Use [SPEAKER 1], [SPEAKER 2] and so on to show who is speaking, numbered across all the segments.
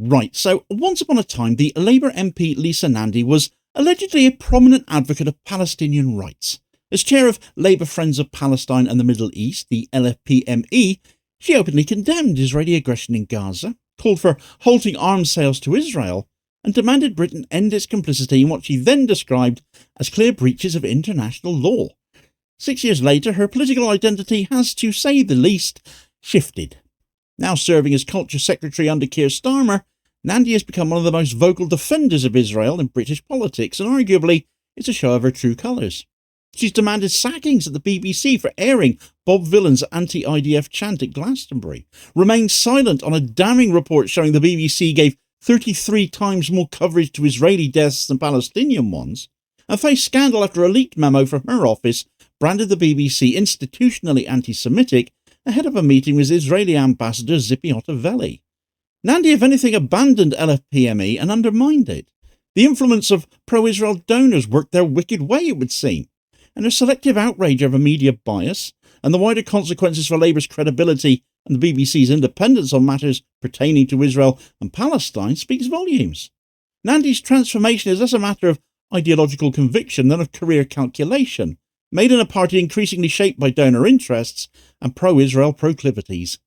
[SPEAKER 1] Right, so once upon a time, the Labour MP Lisa Nandy was allegedly a prominent advocate of Palestinian rights. As chair of Labour Friends of Palestine and the Middle East, the LFPME, she openly condemned Israeli aggression in Gaza, called for halting arms sales to Israel, and demanded Britain end its complicity in what she then described as clear breaches of international law. 6 years later, her political identity has, to say the least, shifted. Now serving as Culture Secretary under Keir Starmer, Nandy has become one of the most vocal defenders of Israel in British politics, and arguably it's a show of her true colours. She's demanded sackings at the BBC for airing Bob Vylan's anti-IDF chant at Glastonbury, remained silent on a damning report showing the BBC gave 33 times more coverage to Israeli deaths than Palestinian ones, and faced scandal after a leaked memo from her office branded the BBC institutionally anti-Semitic ahead of a meeting with Israeli Ambassador Tzipi Hotovely. Nandy, if anything, abandoned LFPME and undermined it. The influence of pro-Israel donors worked their wicked way, it would seem, and her selective outrage over media bias and the wider consequences for Labour's credibility and the BBC's independence on matters pertaining to Israel and Palestine speaks volumes. Nandy's transformation is less a matter of ideological conviction than of career calculation, made in a party increasingly shaped by donor interests and pro-Israel proclivities.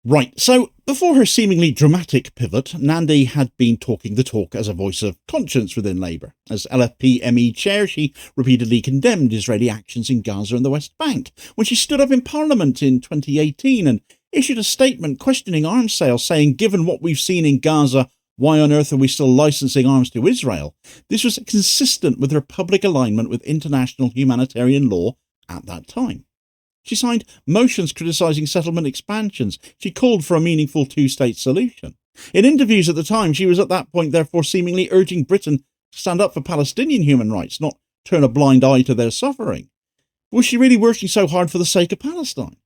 [SPEAKER 1] Right, so before her seemingly dramatic pivot, Nandy had been talking the talk as a voice of conscience within Labour. As LFPME chair, she repeatedly condemned Israeli actions in Gaza and the West Bank. When she stood up in Parliament in 2018 and issued a statement questioning arms sales, saying, given what we've seen in Gaza, why on earth are we still licensing arms to Israel? This was consistent with her public alignment with international humanitarian law at that time. She signed motions criticising settlement expansions. She called for a meaningful two-state solution. In interviews at the time, she was at that point therefore seemingly urging Britain to stand up for Palestinian human rights, not turn a blind eye to their suffering. Was she really working so hard for the sake of Palestine?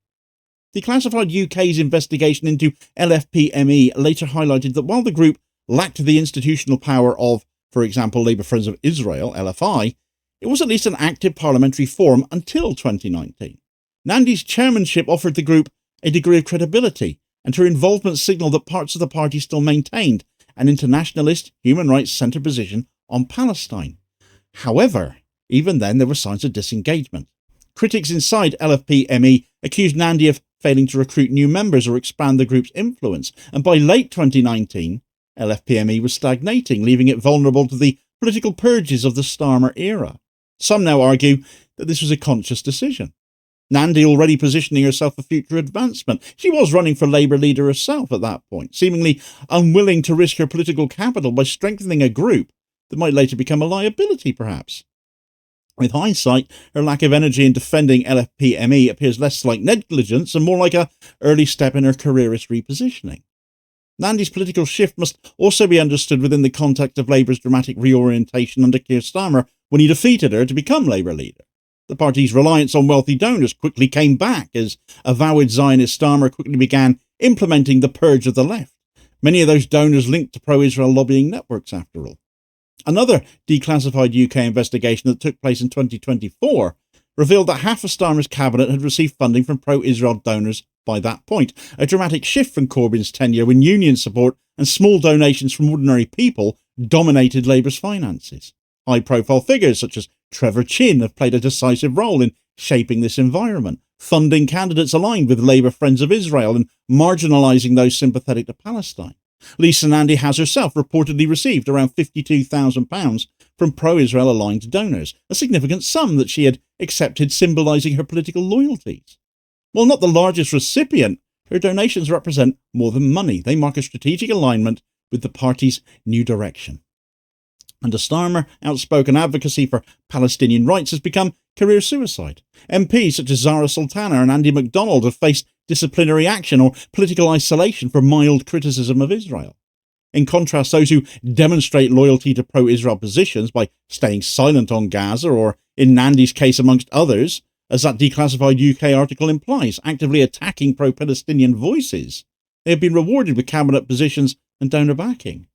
[SPEAKER 1] Declassified UK's investigation into LFPME later highlighted that while the group lacked the institutional power of, for example, Labour Friends of Israel, LFI, it was at least an active parliamentary forum until 2019. Nandy's chairmanship offered the group a degree of credibility, and her involvement signalled that parts of the party still maintained an internationalist, human rights-centred position on Palestine. However, even then there were signs of disengagement. Critics inside LFPME accused Nandy of failing to recruit new members or expand the group's influence, and by late 2019, LFPME was stagnating, leaving it vulnerable to the political purges of the Starmer era. Some now argue that this was a conscious decision. Nandy already positioning herself for future advancement. She was running for Labour leader herself at that point, seemingly unwilling to risk her political capital by strengthening a group that might later become a liability, perhaps. With hindsight, her lack of energy in defending LFPME appears less like negligence and more like an early step in her careerist repositioning. Nandy's political shift must also be understood within the context of Labour's dramatic reorientation under Keir Starmer when he defeated her to become Labour leader. The party's reliance on wealthy donors quickly came back as avowed Zionist Starmer quickly began implementing the purge of the left. Many of those donors linked to pro-Israel lobbying networks, after all. Another declassified UK investigation that took place in 2024 revealed that half of Starmer's cabinet had received funding from pro-Israel donors by that point, a dramatic shift from Corbyn's tenure when union support and small donations from ordinary people dominated Labour's finances. High-profile figures such as Trevor Chin have played a decisive role in shaping this environment, funding candidates aligned with Labour Friends of Israel and marginalising those sympathetic to Palestine. Lisa Nandy has herself reportedly received around £52,000 from pro-Israel aligned donors, a significant sum that she had accepted symbolising her political loyalties. While not the largest recipient, her donations represent more than money. They mark a strategic alignment with the party's new direction. Under Starmer, outspoken advocacy for Palestinian rights has become career suicide. MPs such as Zara Sultana and Andy MacDonald have faced disciplinary action or political isolation for mild criticism of Israel. In contrast, those who demonstrate loyalty to pro-Israel positions by staying silent on Gaza or, in Nandy's case amongst others, as that declassified UK article implies, actively attacking pro-Palestinian voices, they have been rewarded with cabinet positions and donor backing.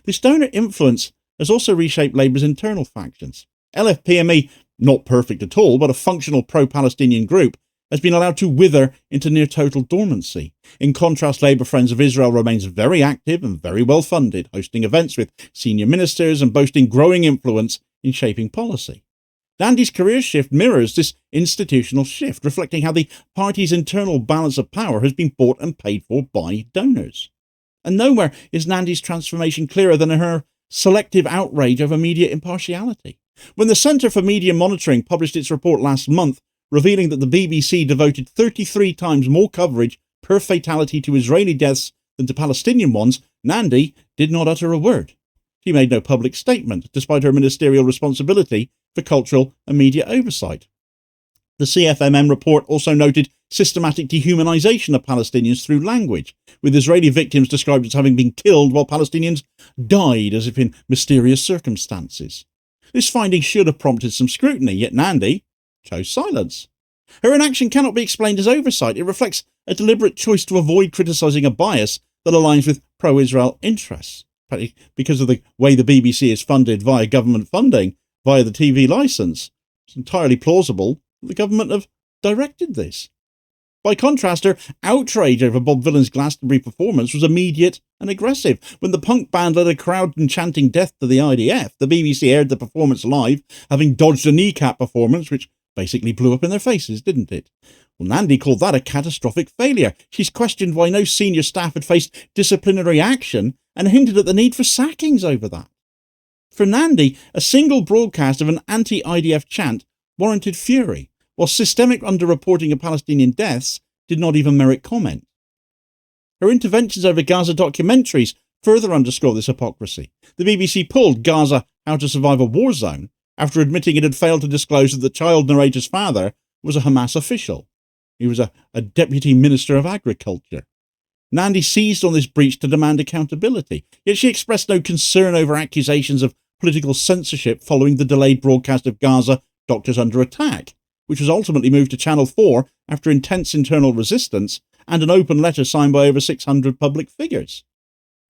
[SPEAKER 1] This donor influence has also reshaped Labour's internal factions. LFPME, not perfect at all, but a functional pro-Palestinian group, has been allowed to wither into near total dormancy. In contrast, Labour Friends of Israel remains very active and very well funded, hosting events with senior ministers and boasting growing influence in shaping policy. Nandy's career shift mirrors this institutional shift, reflecting how the party's internal balance of power has been bought and paid for by donors. And nowhere is Nandy's transformation clearer than in her selective outrage over media impartiality. When the Centre for Media Monitoring published its report last month, revealing that the BBC devoted 33 times more coverage per fatality to Israeli deaths than to Palestinian ones, Nandy did not utter a word. She made no public statement, despite her ministerial responsibility for cultural and media oversight. The CFMM report also noted systematic dehumanisation of Palestinians through language, with Israeli victims described as having been killed while Palestinians died as if in mysterious circumstances. This finding should have prompted some scrutiny, yet Nandy chose silence. Her inaction cannot be explained as oversight. It reflects a deliberate choice to avoid criticising a bias that aligns with pro-Israel interests. Because of the way the BBC is funded via government funding, via the TV licence, it's entirely plausible that the government have directed this. By contrast, her outrage over Bob Vylan's Glastonbury performance was immediate and aggressive. When the punk band led a crowd in chanting death to the IDF, the BBC aired the performance live, having dodged a kneecap performance, which basically blew up in their faces, didn't it? Well, Nandy called that a catastrophic failure. She's questioned why no senior staff had faced disciplinary action and hinted at the need for sackings over that. For Nandy, a single broadcast of an anti-IDF chant warranted fury, while systemic underreporting of Palestinian deaths did not even merit comment. Her interventions over Gaza documentaries further underscore this hypocrisy. The BBC pulled Gaza: How to Survive a War Zone after admitting it had failed to disclose that the child narrator's father was a Hamas official. He was a deputy minister of agriculture. Nandy seized on this breach to demand accountability, yet she expressed no concern over accusations of political censorship following the delayed broadcast of Gaza: Doctors Under Attack, which was ultimately moved to Channel 4 after intense internal resistance and an open letter signed by over 600 public figures.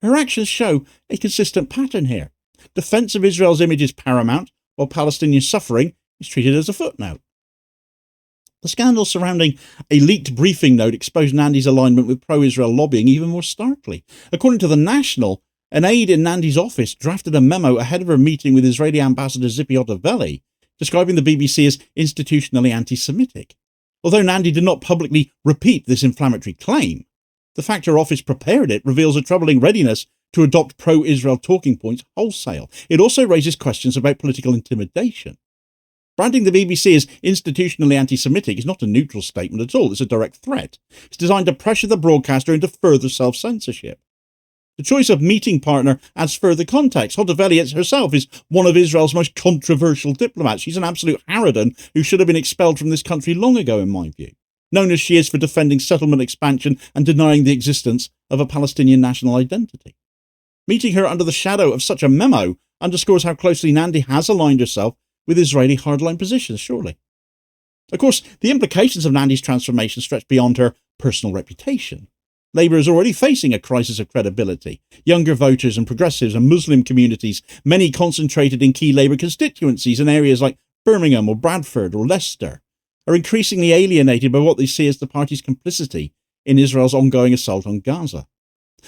[SPEAKER 1] Her actions show a consistent pattern here. Defence of Israel's image is paramount, while Palestinian suffering is treated as a footnote. The scandal surrounding a leaked briefing note exposed Nandy's alignment with pro-Israel lobbying even more starkly. According to The National, an aide in Nandy's office drafted a memo ahead of her meeting with Israeli Ambassador Tzipi Hotovely, describing the BBC as institutionally anti-Semitic. Although Nandy did not publicly repeat this inflammatory claim, the fact her office prepared it reveals a troubling readiness to adopt pro-Israel talking points wholesale. It also raises questions about political intimidation. Branding the BBC as institutionally anti-Semitic is not a neutral statement at all. It's a direct threat. It's designed to pressure the broadcaster into further self-censorship. The choice of meeting partner adds further context. Hotovely herself is one of Israel's most controversial diplomats. She's an absolute harridan who should have been expelled from this country long ago, in my view, known as she is for defending settlement expansion and denying the existence of a Palestinian national identity. Meeting her under the shadow of such a memo underscores how closely Nandy has aligned herself with Israeli hardline positions, surely. Of course, the implications of Nandy's transformation stretch beyond her personal reputation. Labour is already facing a crisis of credibility. Younger voters and progressives and Muslim communities, many concentrated in key Labour constituencies in areas like Birmingham or Bradford or Leicester, are increasingly alienated by what they see as the party's complicity in Israel's ongoing assault on Gaza.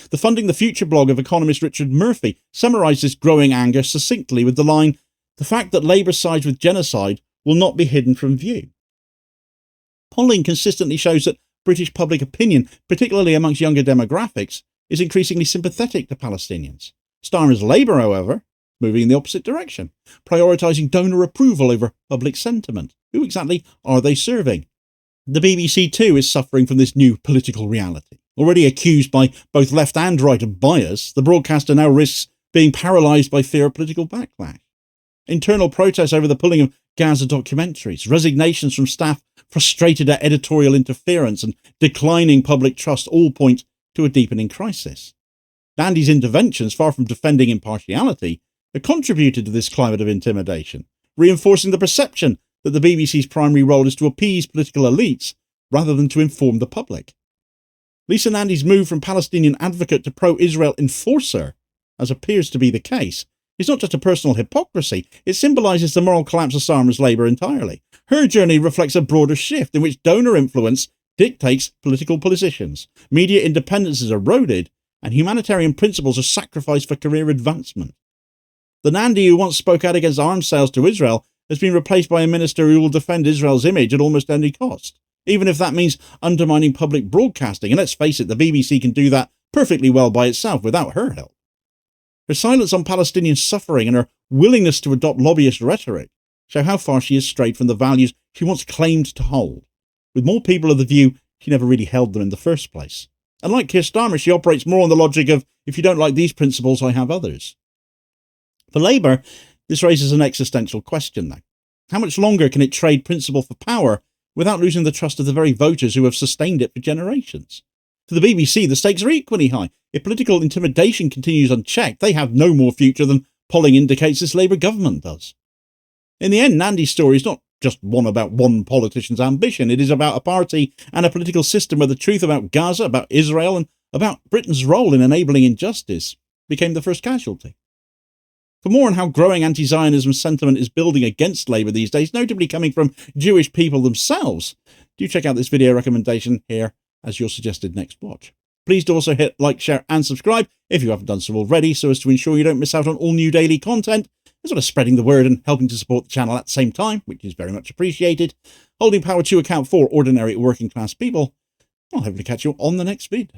[SPEAKER 1] The Funding the Future blog of economist Richard Murphy summarised this growing anger succinctly with the line, "The fact that Labour sides with genocide will not be hidden from view." Polling consistently shows that British public opinion, particularly amongst younger demographics, is increasingly sympathetic to Palestinians. Starmer's Labour, however, moving in the opposite direction, prioritising donor approval over public sentiment. Who exactly are they serving? The BBC too is suffering from this new political reality. Already accused by both left and right of bias, the broadcaster now risks being paralysed by fear of political backlash. Internal protests over the pulling of Gaza documentaries, resignations from staff frustrated at editorial interference, and declining public trust all point to a deepening crisis. Nandy's interventions, far from defending impartiality, have contributed to this climate of intimidation, reinforcing the perception that the BBC's primary role is to appease political elites rather than to inform the public. Lisa Nandy's move from Palestinian advocate to pro-Israel enforcer, as appears to be the case, is not just a personal hypocrisy, it symbolises the moral collapse of Starmer's Labour entirely. her journey reflects a broader shift in which donor influence dictates political positions, media independence is eroded, and humanitarian principles are sacrificed for career advancement. The Nandy who once spoke out against arms sales to Israel has been replaced by a minister who will defend Israel's image at almost any cost, even if that means undermining public broadcasting. And let's face it, the BBC can do that perfectly well by itself without her help. Her silence on Palestinian suffering and her willingness to adopt lobbyist rhetoric show how far she has strayed from the values she once claimed to hold, with more people of the view she never really held them in the first place. And like Keir Starmer, she operates more on the logic of, if you don't like these principles, I have others. For Labour, this raises an existential question, though. How much longer can it trade principle for power without losing the trust of the very voters who have sustained it for generations? For the BBC, the stakes are equally high. If political intimidation continues unchecked, they have no more future than polling indicates this Labour government does. In the end, Nandy's story is not just one about one politician's ambition. It is about a party and a political system where the truth about Gaza, about Israel, and about Britain's role in enabling injustice became the first casualty. For more on how growing anti-Zionism sentiment is building against Labour these days, notably coming from Jewish people themselves, do check out this video recommendation here as your suggested next watch. Please do also hit like, share and subscribe if you haven't done so already, so as to ensure you don't miss out on all new daily content, as well as spreading the word and helping to support the channel at the same time, which is very much appreciated. Holding power to account for ordinary working class people. I'll hopefully catch you on the next vid.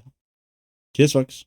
[SPEAKER 1] Cheers, folks.